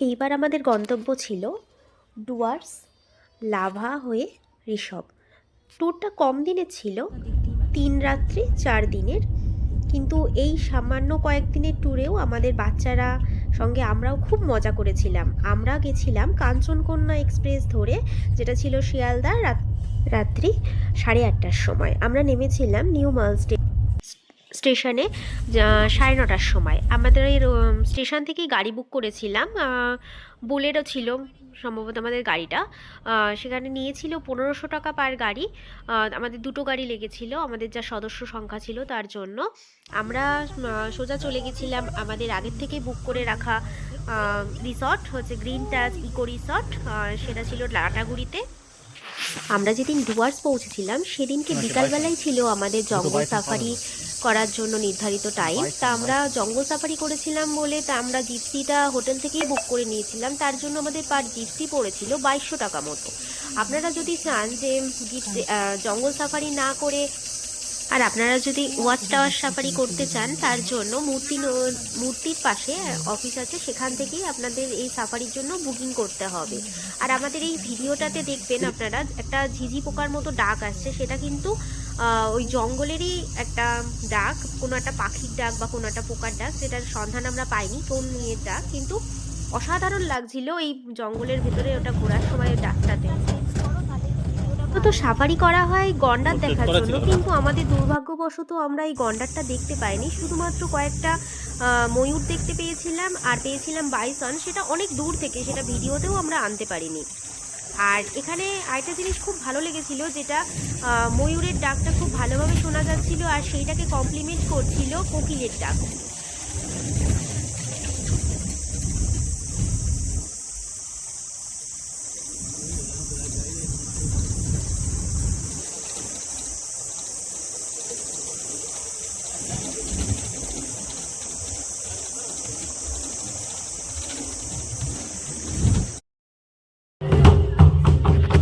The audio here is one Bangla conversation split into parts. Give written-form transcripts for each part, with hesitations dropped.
এইবার আমাদের গন্তব্য ছিল ডুয়ার্স, লাভা হয়ে ঋষভ। ট্যুরটা কম দিনের ছিল, 3 রাত্রি 4 দিনের। কিন্তু এই সামান্য কয়েকদিনের ট্যুরেও আমাদের বাচ্চারা সঙ্গে আমরাও খুব মজা করেছিলাম। আমরা গেছিলাম কাঞ্চনকন্যা এক্সপ্রেস ধরে, যেটা ছিল শিয়ালদা রাত্রি 8:30টার সময়। আমরা নেমেছিলাম নিউ মাল স্টেশনে 9:30টার সময়। আমাদের স্টেশন থেকেই গাড়ি বুক করেছিলাম, বোলেরো ছিল সম্ভবত আমাদের গাড়িটা। সেখানে নিয়েছিল 1500 টাকা পার গাড়ি। আমাদের দুটো গাড়ি লেগেছিল আমাদের যা সদস্য সংখ্যা ছিল তার জন্য। আমরা সোজা চলে গেছিলাম আমাদের আগের থেকে বুক করে রাখা রিসর্ট, হচ্ছে গ্রিন টাচ ইকো রিসর্ট। সেটা ছিল লাটাগুড়িতে। আমরা যেদিন ডুয়ার্স পৌঁছেছিলাম সেদিনকে বিকালবেলায় ছিল আমাদের জঙ্গল সাফারি করার জন্য নির্ধারিত টাইম। তা আমরা জঙ্গল সাফারি করেছিলাম বলে তা আমরা জিপসিটা হোটেল থেকেই বুক করে নিয়েছিলাম। তার জন্য আমাদের পার জিপসি পড়েছিল 2200 টাকা মতো। আপনারা যদি চান যে জিপসি জঙ্গল সাফারি না করে আর আপনারা যদি ওয়াচ টাওয়ার সাফারি করতে চান, তার জন্য মূর্তির পাশে অফিস আছে, সেখান থেকেই আপনাদের এই সাফারির জন্য বুকিং করতে হবে। আর আমাদের এই ভিডিওটাতে দেখবেন আপনারা একটা ঝিঝি পোকার মতো ডাক আসছে, সেটা কিন্তু ওই জঙ্গলেরই একটা ডাক, কোনো একটা পাখির ডাক বা কোনো একটা পোকার ডাক, সেটার সন্ধান আমরা পাইনি কোন নিয়ে ডাক, কিন্তু অসাধারণ লাগছিল এই জঙ্গলের ভেতরে ওটা ঘোরার সময় ওই ডাকটাতে। তো সাফারি করা হয় গন্ডার দেখার জন্য, কিন্তু আমাদের দুর্ভাগ্যবশত আমরা এই গন্ডারটা দেখতে পাইনি। শুধুমাত্র কয়েকটা ময়ূর দেখতে পেয়েছিলাম, আর পেয়েছিলাম বাইসন, সেটা অনেক দূর থেকে, সেটা ভিডিওতেও আমরা আনতে পারিনি। আর এখানে আরেকটা জিনিস খুব ভালো লেগেছিল, যেটা ময়ূরের ডাকটা খুব ভালোভাবে শোনা যাচ্ছিল, আর সেইটাকে কমপ্লিমেন্ট করছিল কোকিলের ডাক।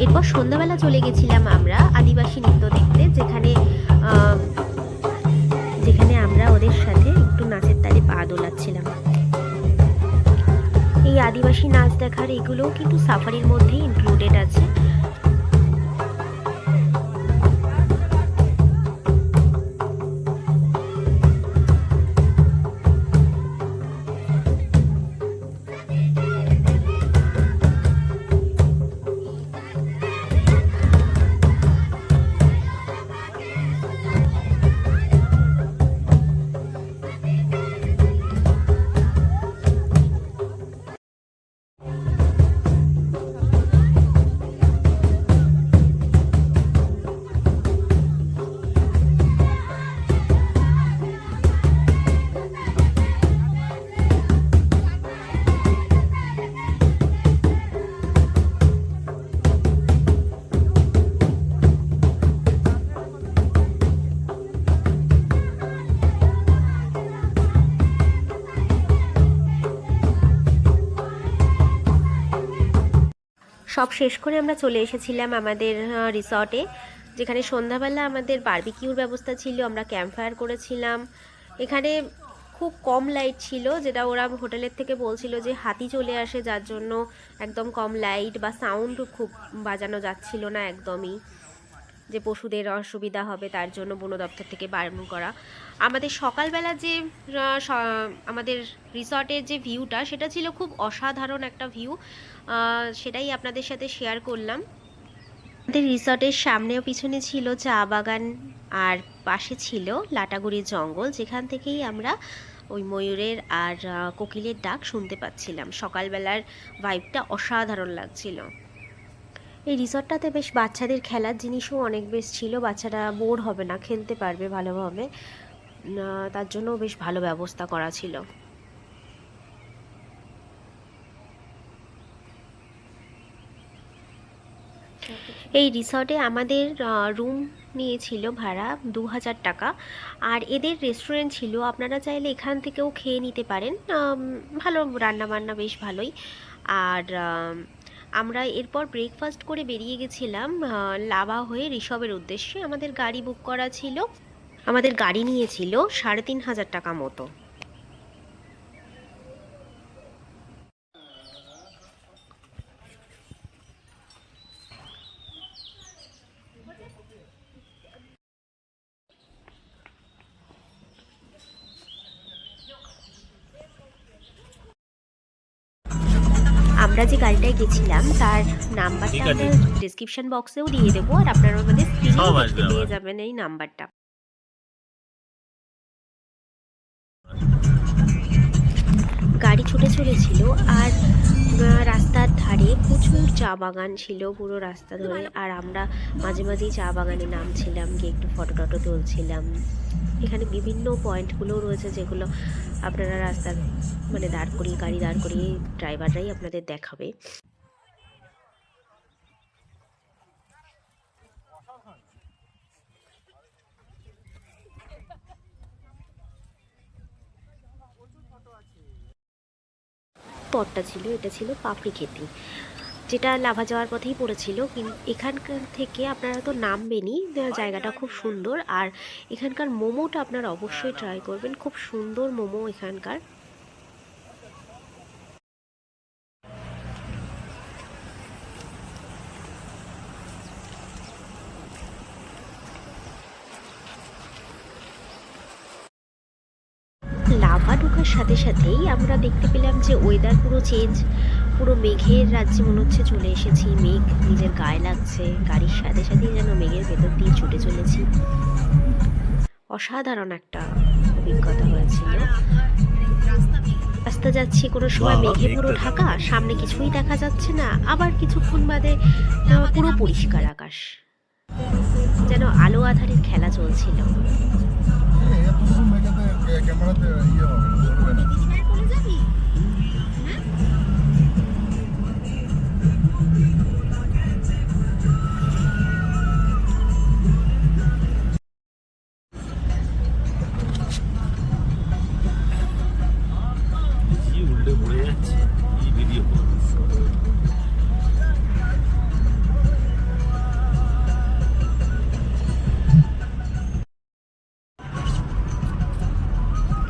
এরপর সন্ধ্যাবেলা চলে গেছিলাম আমরা আদিবাসী নৃত্য দেখতে, যেখানে যেখানে আমরা ওদের সাথে একটু নাচের তালে পা দোলাচ্ছিলাম। এই আদিবাসী নাচ দেখার এগুলোও কিন্তু সাফারির মধ্যেই ইনক্লুডেড আছে। সব শেষ করে আমরা চলে এসেছিলাম আমাদের রিসর্টে, যেখানে সন্ধ্যাবেলা আমাদের বারবিকিউর ব্যবস্থা ছিল। আমরা ক্যাম্প ফায়ার করেছিলাম। এখানে খুব কম লাইট ছিল, যেটা ওরা হোটেলের থেকে বলছিল যে হাতি চলে আসে, যার জন্য একদম কম লাইট বা সাউন্ড খুব বাজানো যাচ্ছিল না একদমই, যে পশুদের অসুবিধা হবে তার জন্য বন দপ্তর থেকে বারণ করা। আমাদের সকালবেলা যে আমাদের রিসর্টের যে ভিউটা, সেটা ছিল খুব অসাধারণ একটা ভিউ, সেটাই আপনাদের সাথে শেয়ার করলাম। আমাদের রিসর্টের সামনে ও পিছনে ছিল চা বাগান, আর পাশে ছিল লাটাগুড়ির জঙ্গল, যেখান থেকেই আমরা ওই ময়ূরের আর কোকিলের ডাক শুনতে পাচ্ছিলাম। সকালবেলার ভাইবটা অসাধারণ লাগছিল। এই রিসর্টটাতে বেশ বাচ্চাদের খেলার জিনিসও অনেক বেশ ছিল, বাচ্চারা বোর হবে না, খেলতে পারবে ভালোভাবে, তার জন্য বেশ ভালো ব্যবস্থা করা ছিল। এই রিসর্টে আমাদের রুম নিয়েছিল ভাড়া 2000 টাকা, আর এদের রেস্টুরেন্ট ছিল, আপনারা চাইলে এখান থেকেও খেয়ে নিতে পারেন, ভালো রান্নাবান্না বেশ ভালোই। আর আমরা এরপর ব্রেকফাস্ট করে বেরিয়ে গেছিলাম লাভা হয়ে ঋষভের উদ্দেশ্যে। আমাদের গাড়ি বুক করা ছিল, আমাদের গাড়ি নিয়েছিল 3500 টাকা মতো। আমরা যে গাড়িটায় গেছিলাম তার নাম্বারটা আমরা ডেসক্রিপশন বক্সেও দিয়ে দেবো, আর আপনারা আমাদের স্ক্রিনেও দেখতে পেয়ে যাবেন এই নাম্বারটা। গাড়ি ছুটে চলেছিল, আর রাস্তার ধারে প্রচুর চা বাগান ছিল পুরো রাস্তা ধরে, আর আমরা মাঝে মাঝেই চা বাগানে নামছিলাম, গিয়ে একটু ফটো টটো তুলছিলাম। এখানে বিভিন্ন পয়েন্টগুলো রয়েছে যেগুলো আপনারা রাস্তার মানে গাড়ি দাঁড় করিয়ে ড্রাইভাররাই আপনাদের দেখাবে। স্পটটা ছিল, এটা ছিল পাপড়ি খেতি, যেটা লাভা যাওয়ার পথেই পড়েছিল। কিন্তু এখানকার থেকে আপনারা তো নামবেনই, জায়গাটা খুব সুন্দর, আর এখানকার মোমোটা আপনারা অবশ্যই ট্রাই করবেন, খুব সুন্দর মোমো এখানকার। লাভা ঢোকার সাথে সাথেই আমরা দেখতে পেলাম যে ওয়েদার পুরো চেঞ্জ, পুরো মেঘের রাজ্যে মনে হচ্ছে চলে এসেছি, মেঘ নিজের গায়ে লাগছে, গাড়ির সাথে সাথেই যেন মেঘের ভেতর দিয়ে ছুটে চলেছি। অসাধারণ একটা অভিজ্ঞতা হয়েছিল। রাস্তা যাচ্ছি, কোনো সময় মেঘে পুরো ঢাকা, সামনে কিছুই দেখা যাচ্ছে না, আবার কিছুক্ষণ বাদে পুরো পরিষ্কার আকাশ, যেন আলো আধারের খেলা চলছিল।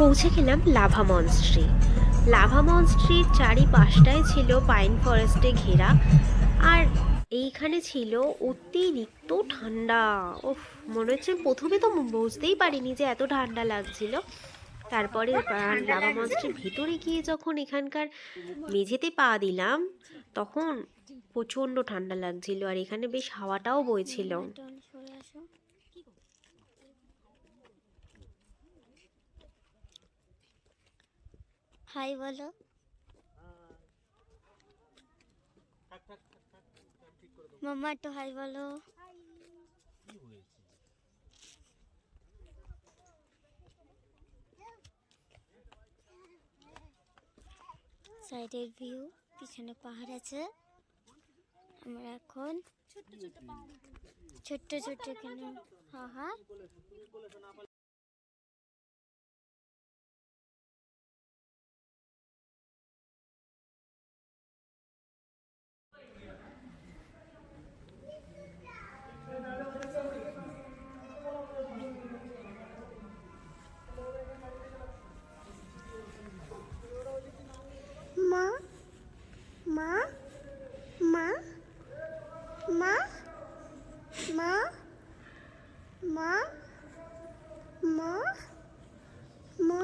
পৌঁছে গেলাম লাভা মনস্ট্রি। লাভা মনস্ট্রির চারিপাশটায় ছিল পাইন ফরেস্টে ঘেরা, আর এইখানে ছিল অতিরিক্ত ঠান্ডা। ওফ, মনে হচ্ছে প্রথমে তো বুঝতেই পারিনি যে এত ঠান্ডা লাগছিল। তারপরে লাভা মনস্ট্রির ভিতরে গিয়ে যখন এখানকার মেঝেতে পা দিলাম, তখন প্রচণ্ড ঠান্ডা লাগছিল, আর এখানে বেশ হাওয়াটাও বইছিল। হাই বলো। মাম্মা একটু হাই বলো। সাইডের ভিউ, পিছনে পাহাড় আছে। আমরা এখন ছোট্ট ছোট্ট এখানে হ্যাঁ মা মা মা মা মা মা মা মা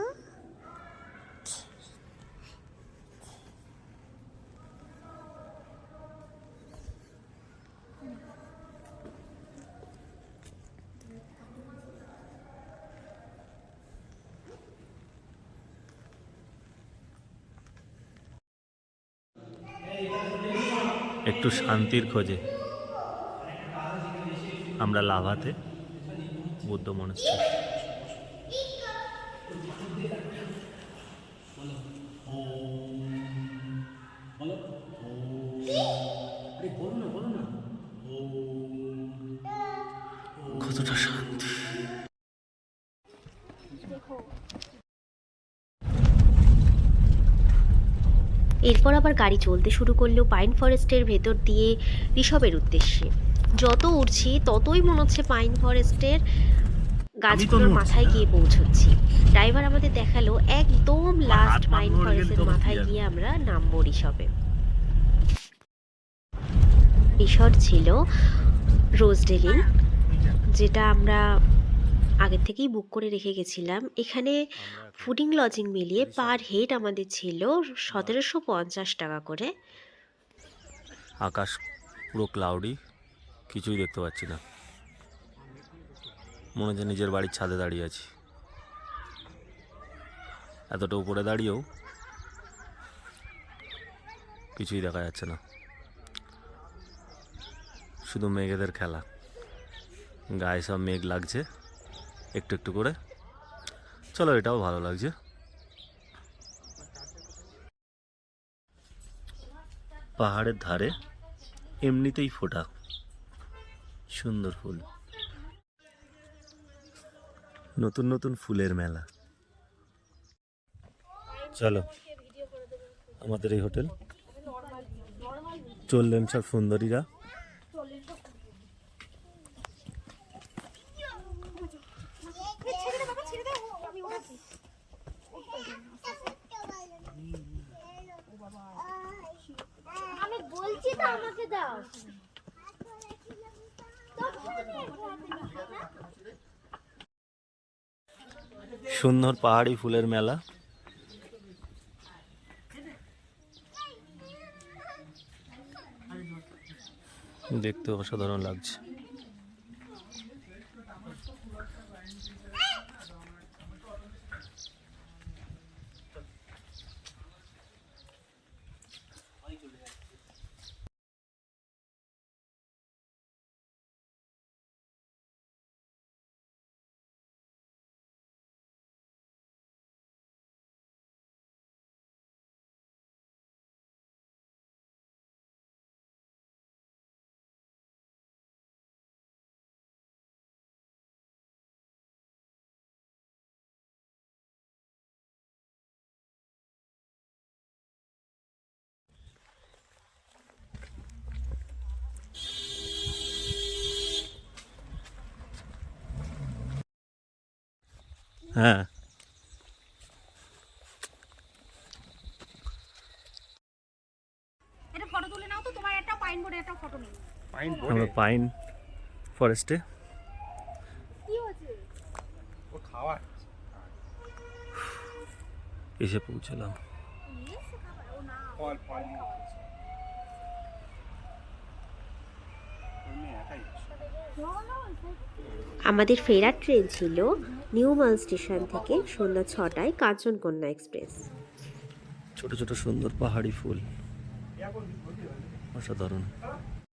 একটু শান্তির খোঁজে আমরা লাভাতে বুদ্ধ মনস্ট্রি। কতটা শান্তি। এরপর আবার গাড়ি চলতে শুরু করলো পাইন ফরেস্টের ভেতর দিয়ে ঋষভের উদ্দেশ্যে। যত উঠছি ততই মনে হচ্ছে পাইন ফরেস্টের গাছগুলোর মাথায় গিয়ে পৌঁছচ্ছি। ড্রাইভার আমাদের দেখালো একদম লাস্ট পাইন ফরেস্টের মাথায় গিয়ে আমরা নামবো ঋষভে। রিসর্ট ছিল রোজডেলিন, যেটা আমরা আগের থেকেই বুক করে রেখে গেছিলাম। এখানে ফুডিং লজিং মিলিয়ে পার হেড আমাদের ছিল 1750 টাকা করে। আকাশ পুরো ক্লাউডি, কিছুই দেখতে পাচ্ছি না, মনে হচ্ছে নিজের বাড়ির ছাদে দাঁড়িয়ে আছি। এতটা উপরে দাঁড়িয়েও কিছুই দেখা যাচ্ছে না, শুধু মেঘেদের খেলা। গায়ে সব মেঘ লাগছে একটু একটু করে। চলো, এটাও ভালো লাগছে। পাহাড়ের ধারে এমনিতেই ফোটা সুন্দর ফুল, নতুন নতুন ফুলের মেলা। চলো, আমাদের এই হোটেল। চললেন সব সুন্দরীরা। আমি বলছি তো আমাকে দাও। সুন্দর পাহাড়ি ফুলের মেলা। দেখতে অসাধারণ লাগছে। হ্যাঁ, এটা ফটো তুলে নাও তো, তোমার একটা পাইন বোর্ডে একটা ফটো নিই। আমরা পাইন ফরেস্টে কি হয়েছে? এসে পৌঁছলাম। আমাদের ফেরার ট্রেন ছিল নিউমাল স্টেশন থেকে সন্ধ্যা 6টায় কাঞ্চনকন্যা এক্সপ্রেস। ছোট ছোট সুন্দর পাহাড়ি ফুল, অসাধারণ।